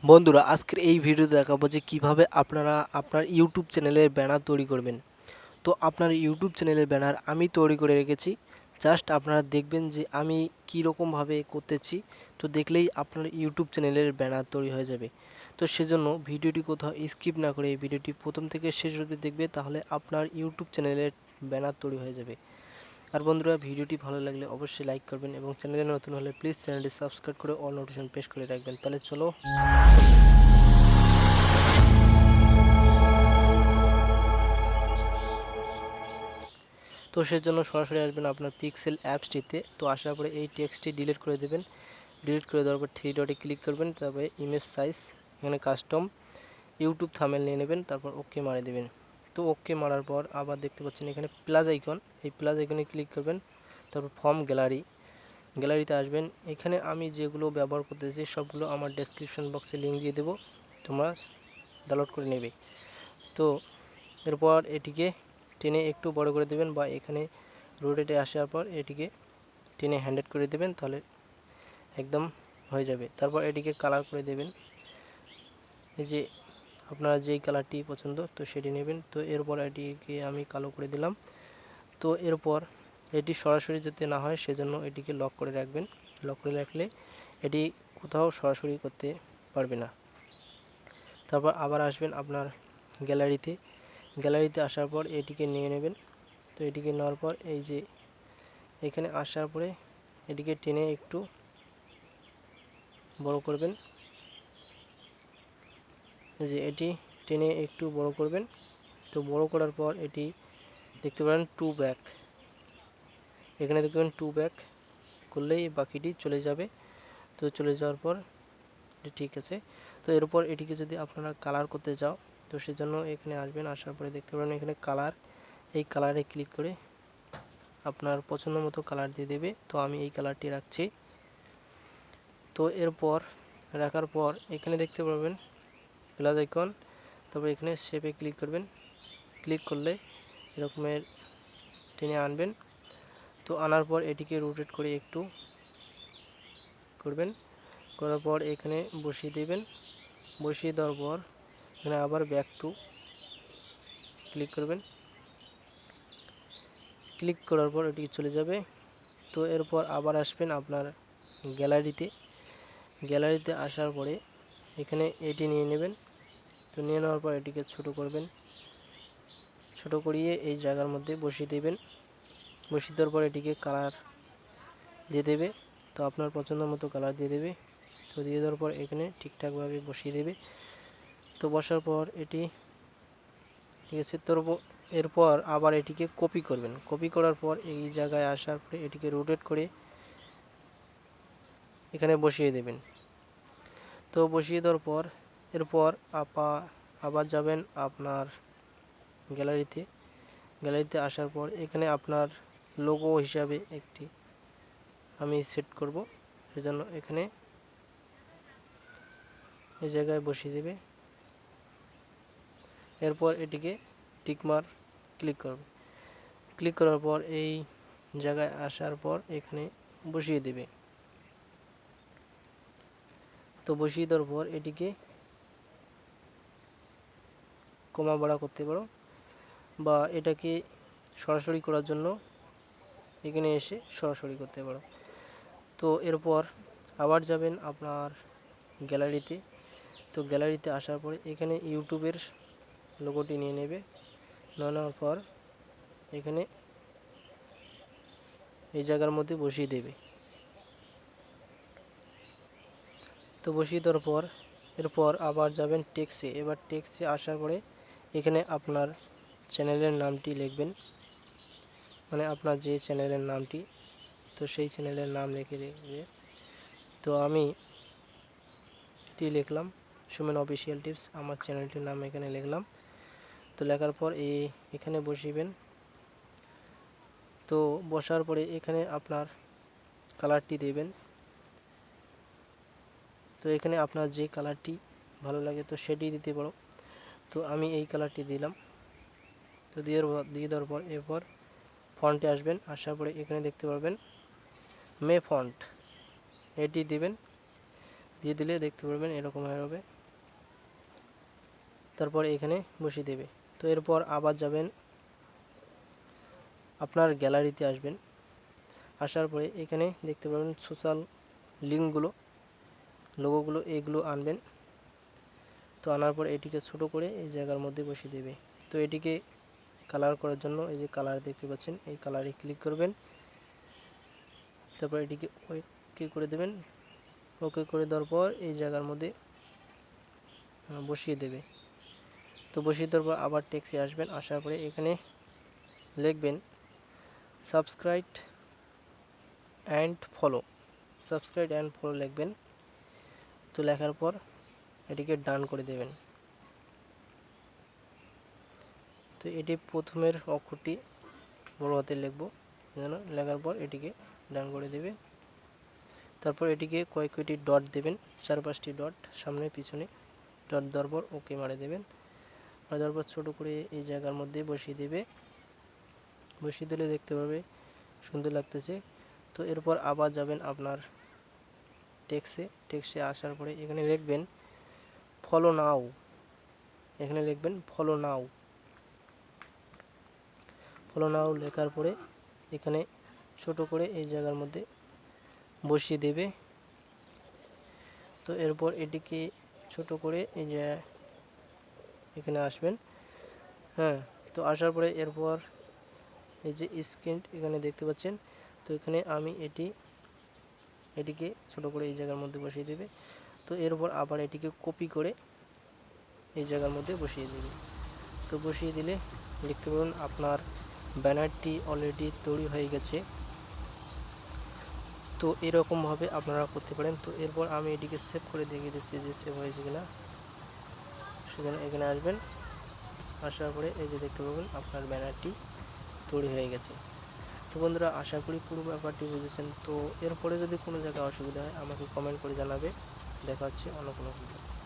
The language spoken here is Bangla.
বন্ধুরা আজকের এই ভিডিওতে দেখাবো যে কিভাবে আপনারা আপনার ইউটিউব চ্যানেলের ব্যানার তৈরি করবেন। তো আপনার ইউটিউব চ্যানেলের ব্যানার আমি তৈরি করে রেখেছি। জাস্ট আপনারা দেখবেন যে আমি কী রকমভাবে করতেছি। তো দেখলেই আপনার ইউটিউব চ্যানেলের ব্যানার তৈরি হয়ে যাবে। তো সেজন্য ভিডিওটি কোথাও স্কিপ না করে এই ভিডিওটি প্রথম থেকে শেষ অবধি দেখবে, তাহলে আপনার ইউটিউব চ্যানেলের ব্যানার তৈরি হয়ে যাবে। আর বন্ধুরা, ভিডিওটি ভালো লাগলে অবশ্যই লাইক করবেন এবং চ্যানেলে নতুন হলে প্লিজ চ্যানেলটি সাবস্ক্রাইব করে অল নোটিফিকেশন প্রেস করে রাখবেন। তাহলে চলো। তো সেজন্য সরাসরি আসবেন আপনার পিক্সেল অ্যাপসটিতে। তো আসার পরে এই টেক্সটটি ডিলিট করে দেবেন। ডিলিট করে দেওয়ার পর থ্রি ডটে ক্লিক করবেন, তারপরে ইমেজ সাইজ, এখানে কাস্টম ইউটিউব থাম্বনেল নিয়ে নেবেন, তারপর ওকে মারে দেবেন। তো ওকে মারার পর আবার দেখতে পাচ্ছেন এখানে প্লাস আইকন, এই প্লাস আইকনে ক্লিক করবেন, তারপর ফর্ম গ্যালারিতে আসবেন। এখানে আমি যেগুলো ব্যবহার করতেছি সবগুলো আমার ডেসক্রিপশন বক্সে লিঙ্ক দিয়ে দেবো, তোমরা ডাউনলোড করে নেবে। তো এরপর এটিকে টেনে একটু বড় করে দেবেন, বা এখানে রোটেটে আসার পর এটিকে টেনে হ্যান্ডেড করে দেবেন, তাহলে একদম হয়ে যাবে। তারপর এটিকে কালার করে দেবেন, এই যে আপনারা যেই কালারটি পছন্দ তো সেটি নেবেন। তো এরপর এটিকে আমি কালো করে দিলাম। তো এরপর এটি সরাসরি যাতে না হয় সেজন্য এটিকে লক করে রাখবেন। লক করে রাখলে এটি কোথাও সরাসরি করতে পারবে না। তারপর আবার আসবেন আপনার গ্যালারিতে আসার পর এটিকে নিয়ে নেবেন। তো এটিকে নেওয়ার পর এই যে এখানে আসার পরে এটিকে টেনে একটু বড় করবেন, যে এটি টেনে একটু বড় করবেন। তো বড় করার পর এটি দেখতে পারেন টু ব্যাক, এখানে দেখবেন টু ব্যাক করলেই বাকিটি চলে যাবে। তো চলে যাওয়ার পর ঠিক আছে। তো এরপর এটিকে যদি আপনারা কালার করতে যাও তো সেজন্য এখানে আসবেন, আসার পরে দেখতে পারেন এখানে কালার, এই কালারে ক্লিক করে আপনার পছন্দ মতো কালার দিয়ে দেবে। তো আমি এই কালারটি রাখছি। তো এরপর রাখার পর এখানে দেখতে পাবেন প্লাস আইকন, তারপর এখানে শেপে ক্লিক করবেন। ক্লিক করলে এরকমের টেনে আনবেন। তো আনার পর এটিকে রোটেট করে একটু করবেন, করার পর এখানে বসিয়ে দেবেন। বসিয়ে দেওয়ার পর এখানে আবার ব্যাক টু ক্লিক করবেন। ক্লিক করার পর এটি চলে যাবে। তো এরপর আবার আসবেন আপনার গ্যালারিতে আসার পরে এখানে এটি নিয়ে নেবেন। তো নিয়ে নেওয়ার পর এটিকে ছোট করবেন, ছোট করিয়ে এই জায়গার মধ্যে বসিয়ে দেবেন। বসিয়ে দেওয়ার পর এটিকে কালার দিয়ে দেবে। তো আপনার পছন্দ মতো কালার দিয়ে দেবে। তো দিয়ে দেওয়ার পর এখানে ঠিকঠাকভাবে বসিয়ে দেবে। তো বসার পর এটি ঠিক আছে। তো এরপর আবার এটিকে কপি করবেন। কপি করার পর এই জায়গায় আসার পরে এটিকে রোটেট করে এখানে বসিয়ে দেবেন। তো বসিয়ে দেওয়ার পর এরপর আবার যাবেন আপনার গ্যালারিতে আসার পর এখানে আপনার লোগো হিসাবে একটি আমি সেট করব, সেজন্য এখানে এই জায়গায় বসিয়ে দেবে। এরপর এটিকে টিকমার ক্লিক করবে। ক্লিক করার পর এই জায়গায় আসার পর এখানে বসিয়ে দেবে। তো বসিয়ে দেওয়ার পর এটিকে কমা বাড়া করতে পারো, বা এটাকে সরাসরি করার জন্য এখানে এসে সরাসরি করতে পারো। তো এরপর আবার যাবেন আপনার গ্যালারিতে। তো গ্যালারিতে আসার পরে এখানে ইউটিউবের লোগোটি নিয়ে নেবে। নেওয়ার পর এখানে এই জায়গার মধ্যে বসিয়ে দেবে। তো বসিয়ে দেওয়ার পর এরপর আবার যাবেন টেক্সে। এবার টেক্সে আসার পরে এখানে আপনার চ্যানেলের নামটি লিখবেন, মানে আপনার যে চ্যানেলের নামটি, তো সেই চ্যানেলের নাম লিখে দেবে। তো আমি এটি লিখলাম সুমেন অফিসিয়াল টিপস, আমার চ্যানেলটির নাম এখানে লিখলাম। তো লেখার পর এখানে বসিবেন। তো বসার পরে এখানে আপনার কালারটি দেবেন। তো এখানে আপনার যে কালারটি ভালো লাগে তো সেটি দিতে পারো। তো আমি এই কালারটি দিলাম। তো দিয়ে দেওয়ার পর এরপর ফন্টে আসবেন। আসার পরে এখানে দেখতে পারবেন মে ফন্ট, এটি দিবেন। দিয়ে দিলে দেখতে পারবেন এরকম হয়ে যাবে। তারপর এখানে বসিয়ে দেবে। তো এরপর আবার যাবেন আপনার গ্যালারিতে আসবেন, আসার পরে এখানে দেখতে পাবেন সোশ্যাল লিঙ্কগুলো, লোগোগুলো, এগুলো আনবেন। তো আনার পর এটিকে ছোট করে এই জায়গার মধ্যে বসিয়ে দেবে। তো এটিকে কালার করার জন্য এই যে কালার দেখতে পাচ্ছেন, এই কালারে ক্লিক করবেন। তারপর এটিকে ওকে করে দেবেন। ওকে করে দেওয়ার পর এই জায়গার মধ্যে বসিয়ে দেবে। তো বসিয়ে দেওয়ার পর আবার টেক্সটে আসবেন, আসার পরে এখানে লিখবেন subscribe and follow, subscribe and follow লিখবেন। তো লেখার পর এটিকে ডান করে দেবেন। তো এটি প্রথমের অক্ষরটি বড় হাতে লিখব, লেখার পর এটিকে ডান করে দেবে। তারপর এটিকে কয়েকটি ডট দেবেন, 4-5টি ডট সামনে পিছনে, ডট দেওয়ার পর ওকে মারে দেবেন। দেওয়ার পর ছোটো করে এই জায়গার মধ্যে বসিয়ে দেবে। বসিয়ে দিলে দেখতে পাবে সুন্দর লাগতেছে। তো এরপর আবার যাবেন আপনার টেক্সটে আসার পরে এখানে লিখবেন ফলো নাও, এখানে লিখবেন ফলো নাও। ফলো নাও লেখার পরে এখানে ছোট করে এই জায়গার মধ্যে বসিয়ে দেবে। তো এরপর এটিকে ছোট করে এই যে এখানে আসবেন, হ্যাঁ। তো আসার পরে এরপর এই যে স্ক্রিন এখানে দেখতে পাচ্ছেন, তো এখানে আমি এটিকে ছোট করে এই জায়গার মধ্যে বসিয়ে দেবে। তো এরপর আবার এটিকে কপি করে এই জায়গার মধ্যে বসিয়ে দেবে। তো বসিয়ে দিলে দেখতে পাবেন আপনার ব্যানারটি অলরেডি তৈরি হয়ে গেছে। তো এরকমভাবে আপনারা করতে পারেন। তো এরপর আমি এটিকে সেভ করে দেখিয়ে দিচ্ছি যে সেভ হয়েছে কিনা। সেখানে এখানে আসবেন, আসার পরে এই যে দেখতে পাবেন আপনার ব্যানারটি তৈরি হয়ে গেছে। তো বন্ধুরা, আশা করি পুরো ব্যাপারটি বুঝেছেন। তো এরপরে যদি কোনো জায়গায় অসুবিধা হয় আমাকে কমেন্ট করে জানাবে। দেখা হচ্ছে অন্য কোনো ভিডিও।